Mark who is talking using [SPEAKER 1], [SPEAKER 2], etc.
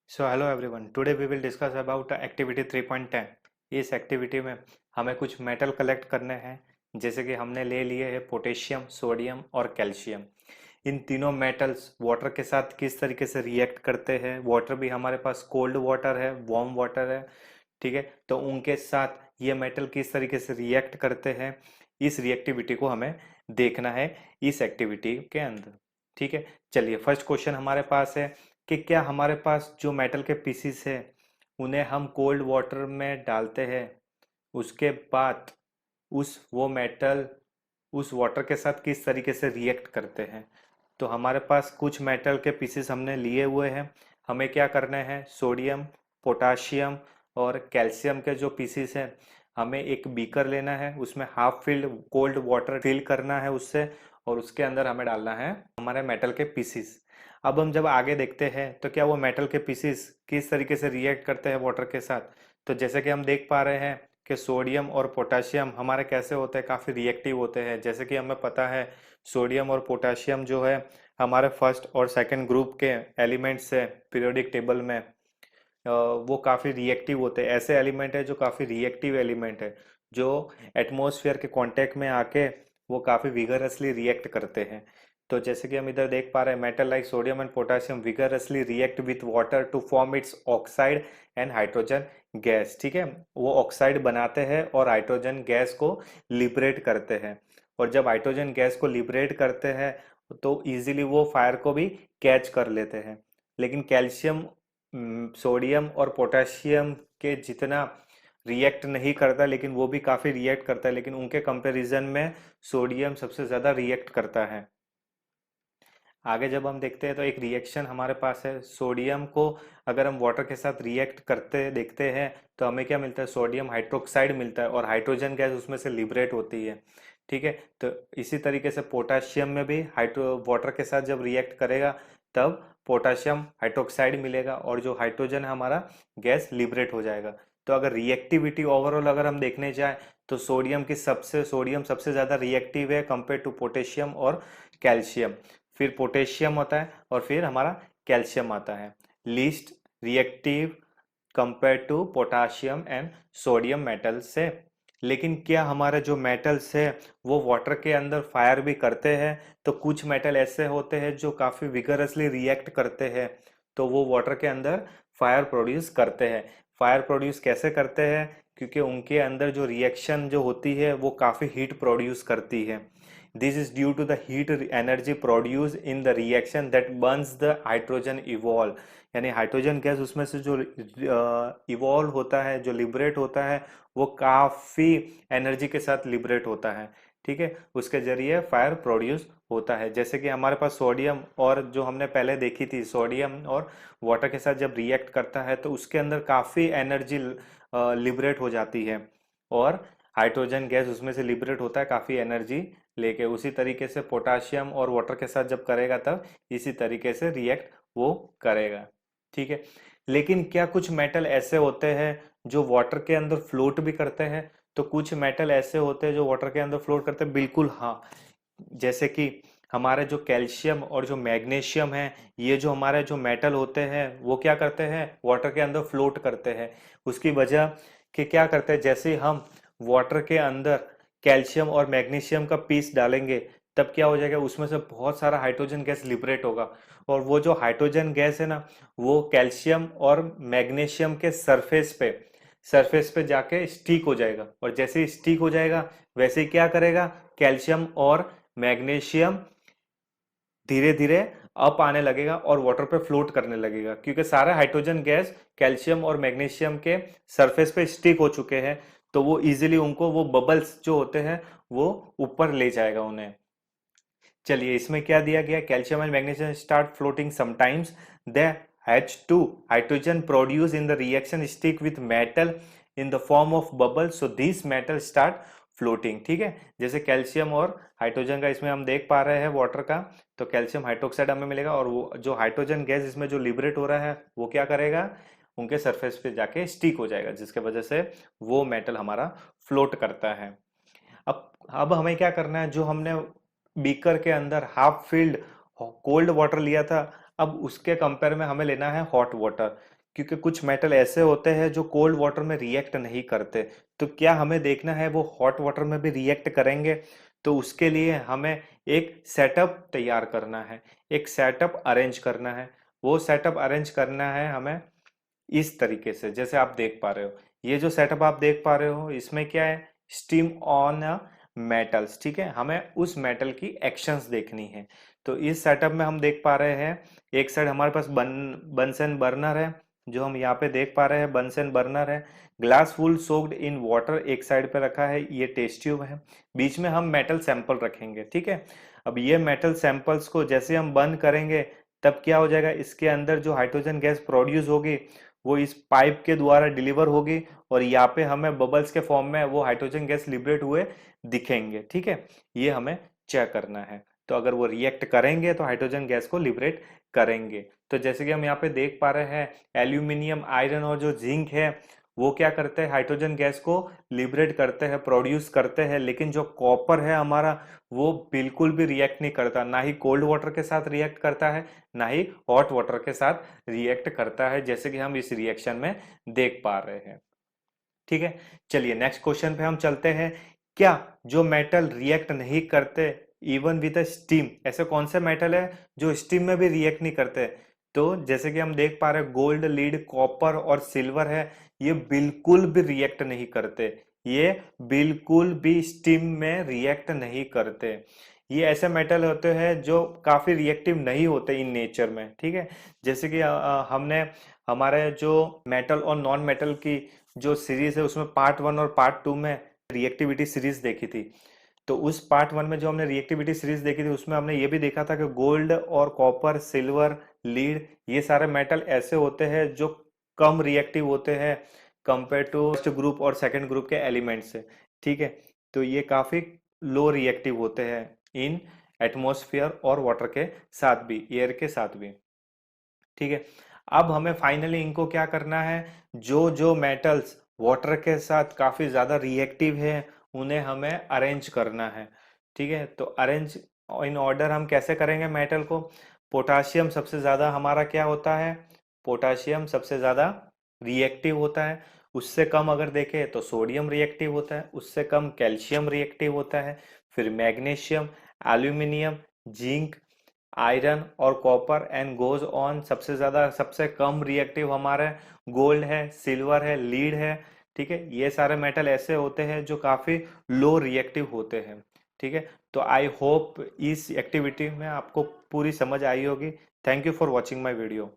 [SPEAKER 1] So hello everyone, today we will discuss about activity 3.10। इस activity में हमें कुछ मेटल कलेक्ट करने हैं। जैसे कि हमने ले लिए हैं पोटेशियम, सोडियम और कैल्शियम। इन तीनों मेटल्स वाटर के साथ किस तरीके से रिएक्ट करते हैं। वाटर भी हमारे पास कोल्ड वाटर है, वार्म वाटर है, ठीक है। तो उनके साथ ये मेटल किस तरीके से रिएक्ट करते हैं, इस रिएक्टिविटी को हमें देखना है इस एक्टिविटी के अंदर, ठीक है। चलिए, फर्स्ट क्वेश्चन हमारे पास है कि क्या हमारे पास जो मेटल के पीसीस है उन्हें हम कोल्ड वाटर में डालते हैं, उसके बाद वो मेटल उस वाटर के साथ किस तरीके से रिएक्ट करते हैं। तो हमारे पास कुछ मेटल के पीसेस हमने लिए हुए हैं। हमें क्या करना है, सोडियम, पोटाशियम और कैल्शियम के जो पीसेस हैं, हमें एक बीकर लेना है, उसमें half filled cold water fill करना है उससे, और उसके अंदर हमें डालना है हमारे मेटल के पीसेस। अब हम जब आगे देखते हैं तो क्या वो मेटल के पीसेस किस तरीके से रिएक्ट करते हैं वाटर के साथ। तो जैसे कि हम देख पा रहे हैं कि सोडियम और पोटाशियम हमारे कैसे होते हैं, काफ़ी रिएक्टिव होते हैं। जैसे कि हमें पता है सोडियम और पोटाशियम जो है हमारे फर्स्ट और सेकंड ग्रुप के एलिमेंट्स है पीरियोडिक टेबल में। वो काफ़ी रिएक्टिव होते हैं, ऐसे एलिमेंट है जो काफ़ी रिएक्टिव एलिमेंट है, जो एटमॉस्फेयर के कांटेक्ट में आके वो काफ़ी विगरसली रिएक्ट करते हैं। तो जैसे कि हम इधर देख पा रहे हैं, metal like sodium and potassium vigorously react with water to form its oxide and hydrogen gas, ठीक है। वो ऑक्साइड बनाते हैं और हाइड्रोजन गैस को लिबरेट करते हैं, और जब हाइड्रोजन गैस को लिबरेट करते हैं तो इजीली वो फायर को भी कैच कर लेते हैं। लेकिन कैल्शियम, सोडियम और पोटेशियम के जितना रिएक्ट नहीं करता, लेकिन वो भी काफ़ी रिएक्ट करता है, लेकिन उनके कंपैरिजन में सोडियम सबसे ज़्यादा रिएक्ट करता है। आगे जब हम देखते हैं तो एक रिएक्शन हमारे पास है, सोडियम को अगर हम वाटर के साथ रिएक्ट करते देखते हैं तो हमें क्या मिलता है, सोडियम हाइड्रोक्साइड मिलता है और हाइड्रोजन गैस उसमें से लिबरेट होती है, ठीक है। तो इसी तरीके से पोटाशियम में भी हाइड्रो वाटर के साथ जब रिएक्ट करेगा तब पोटाशियम हाइड्रोक्साइड मिलेगा और जो हाइड्रोजन है हमारा गैस लिबरेट हो जाएगा। तो अगर रिएक्टिविटी ओवरऑल अगर हम देखने जाए तो सोडियम सबसे ज़्यादा रिएक्टिव है कंपेयर टू पोटेशियम और कैल्शियम। फिर पोटेशियम होता है और फिर हमारा कैल्शियम आता है, least reactive compare to potassium and sodium metal से। लेकिन क्या हमारे जो मेटल्स है वो वाटर के अंदर फायर भी करते हैं। तो कुछ मेटल ऐसे होते हैं जो काफ़ी विगरसली रिएक्ट करते हैं, तो वो वाटर के अंदर फायर प्रोड्यूस करते हैं। फायर प्रोड्यूस कैसे करते हैं, क्योंकि उनके अंदर जो रिएक्शन जो होती है वो काफ़ी हीट प्रोड्यूस करती है। This is due to the heat energy produced in the reaction that burns the hydrogen evolve। यानी हाइड्रोजन गैस उसमें से जो इवॉल्व होता है, जो लिबरेट होता है, वो काफ़ी एनर्जी के साथ लिबरेट होता है, ठीक है। उसके जरिए फायर प्रोड्यूस होता है। जैसे कि हमारे पास सोडियम, और जो हमने पहले देखी थी सोडियम और वाटर के साथ जब रिएक्ट करता है तो उसके अंदर काफ़ी एनर्जी लिबरेट हो जाती है, और हाइड्रोजन गैस उसमें से लिबरेट होता है काफ़ी एनर्जी लेके। उसी तरीके से पोटाशियम और वाटर के साथ जब करेगा तब इसी तरीके से रिएक्ट वो करेगा, ठीक है। लेकिन क्या कुछ मेटल ऐसे होते हैं जो वाटर के अंदर फ्लोट भी करते हैं। तो कुछ मेटल ऐसे होते हैं जो वाटर के अंदर फ्लोट करते हैं, बिल्कुल हाँ। जैसे कि हमारे जो कैल्शियम और जो मैग्नीशियम है, ये जो हमारे जो मेटल होते हैं वो क्या करते हैं, वाटर के अंदर फ्लोट करते हैं। उसकी वजह कि क्या करते हैं, जैसे हम वाटर के अंदर कैल्शियम और मैग्नीशियम का पीस डालेंगे तब क्या हो जाएगा, उसमें से बहुत सारा हाइड्रोजन गैस लिबरेट होगा, और वो जो हाइड्रोजन गैस है ना, वो कैल्शियम और मैग्नीशियम के सरफेस पे जाके स्टिक हो जाएगा, और जैसे ही स्टिक हो जाएगा वैसे ही क्या करेगा, कैल्शियम और मैग्नीशियम धीरे धीरे अप आने लगेगा और वाटर पे फ्लोट करने लगेगा, क्योंकि सारा हाइड्रोजन गैस कैल्शियम और मैग्नीशियम के सरफेस पे स्टिक हो चुके हैं। तो वो इजीली उनको वो बबल्स जो होते हैं वो ऊपर ले जाएगा उन्हें। चलिए, इसमें क्या दिया गया, calcium and magnesium start floating sometimes the H2 hydrogen produced in the reaction stick with metal in the form of bubble, so these metal start floating, ठीक है। जैसे कैल्शियम और हाइड्रोजन का इसमें हम देख पा रहे हैं वाटर का, तो कैल्शियम हाइड्रोक्साइड हमें मिलेगा, और वो जो हाइड्रोजन गैस इसमें जो लिबरेट हो रहा है वो क्या करेगा, उनके सरफेस पे जाके स्टिक हो जाएगा, जिसके वजह से वो मेटल हमारा फ्लोट करता है। अब हमें क्या करना है, जो हमने बीकर के अंदर हाफ फिल्ड कोल्ड वाटर लिया था, अब उसके कंपेयर में हमें लेना है हॉट वाटर। क्योंकि कुछ मेटल ऐसे होते हैं जो कोल्ड वाटर में रिएक्ट नहीं करते। तो क्या हमें देखना है वो हॉट वाटर में भी रिएक्ट करेंगे? तो उसके लिए हमें एक सेटअप तैयार करना है, एक सेटअप अरेंज करना है। वो सेटअप अरेंज करना है हमें इस तरीके से, जैसे आप देख पा रहे हो। ये जो सेटअप आप देख पा रहे हो इसमें क्या है, स्टीम ऑन मेटल्स, ठीक है। हमें उस मेटल की एक्शंस देखनी है। तो इस सेटअप में हम देख पा रहे हैं एक साइड हमारे पास बंसन बर्नर है, जो हम यहाँ पे देख पा रहे हैं बंसन बर्नर है। Glass full soaked in water एक साइड पे रखा है, ये टेस्ट ट्यूब है। बीच में हम मेटल सैंपल रखेंगे, ठीक है। अब ये मेटल सैंपल्स को जैसे हम बंद करेंगे तब क्या हो जाएगा, इसके अंदर जो हाइड्रोजन गैस प्रोड्यूस होगी वो इस पाइप के द्वारा डिलीवर होगी, और यहाँ पे हमें बबल्स के फॉर्म में वो हाइड्रोजन गैस लिबरेट हुए दिखेंगे, ठीक है। ये हमें चेक करना है। तो अगर वो रिएक्ट करेंगे तो हाइड्रोजन गैस को लिबरेट करेंगे। तो जैसे कि हम यहाँ पे देख पा रहे हैं एल्यूमिनियम, आयरन और जो जिंक है वो क्या करते हैं, हाइड्रोजन गैस को लिबरेट करते हैं, प्रोड्यूस करते हैं। लेकिन जो कॉपर है हमारा, वो बिल्कुल भी रिएक्ट नहीं करता, ना ही कोल्ड वाटर के साथ रिएक्ट करता है, ना ही हॉट वाटर के साथ रिएक्ट करता है, जैसे कि हम इस रिएक्शन में देख पा रहे हैं, ठीक है। चलिए नेक्स्ट क्वेश्चन पे हम चलते हैं। क्या जो मेटल रिएक्ट नहीं करते इवन विद स्टीम, ऐसे कौन से मेटल है जो स्टीम में भी रिएक्ट नहीं करते? तो जैसे कि हम देख पा रहे हैं गोल्ड, लीड, कॉपर और सिल्वर है, ये बिल्कुल भी रिएक्ट नहीं करते। ये बिल्कुल भी स्टीम में रिएक्ट नहीं करते। ये ऐसे मेटल होते हैं जो काफी रिएक्टिव नहीं होते इन नेचर में, ठीक है। जैसे कि हमने हमारे जो मेटल और नॉन मेटल की जो सीरीज है उसमें पार्ट 1 और पार्ट 2 में रिएक्टिविटी सीरीज देखी थी। तो उस पार्ट 1 में जो हमने रिएक्टिविटी सीरीज देखी थी उसमें हमने ये भी देखा था कि गोल्ड और कॉपर, सिल्वर, लीड, ये सारे मेटल ऐसे होते हैं जो कम रिएक्टिव होते हैं कंपेयर टू फर्स्ट ग्रुप और सेकंड ग्रुप के एलिमेंट से, ठीक है। तो ये काफी लो रिएक्टिव होते हैं इन एटमॉस्फेयर और वाटर के साथ भी, एयर के साथ भी, ठीक है। अब हमें फाइनली इनको क्या करना है, जो जो मेटल्स वाटर के साथ काफी ज्यादा रिएक्टिव है उन्हें हमें अरेंज करना है, ठीक है। तो अरेंज इन ऑर्डर हम कैसे करेंगे मेटल को? पोटाशियम सबसे ज्यादा हमारा क्या होता है, पोटाशियम सबसे ज्यादा रिएक्टिव होता है। उससे कम अगर देखें तो सोडियम रिएक्टिव होता है, उससे कम कैल्शियम रिएक्टिव होता है, फिर मैग्नीशियम, एल्यूमिनियम, जिंक, आयरन और कॉपर एंड गोज ऑन। सबसे ज्यादा सबसे कम रिएक्टिव हमारा गोल्ड है, सिल्वर है, लीड है, ठीक है। ये सारे मेटल ऐसे होते हैं जो काफी लो रिएक्टिव होते हैं, ठीक है। तो आई होप इस एक्टिविटी में आपको पूरी समझ आई होगी। Thank you for watching my video.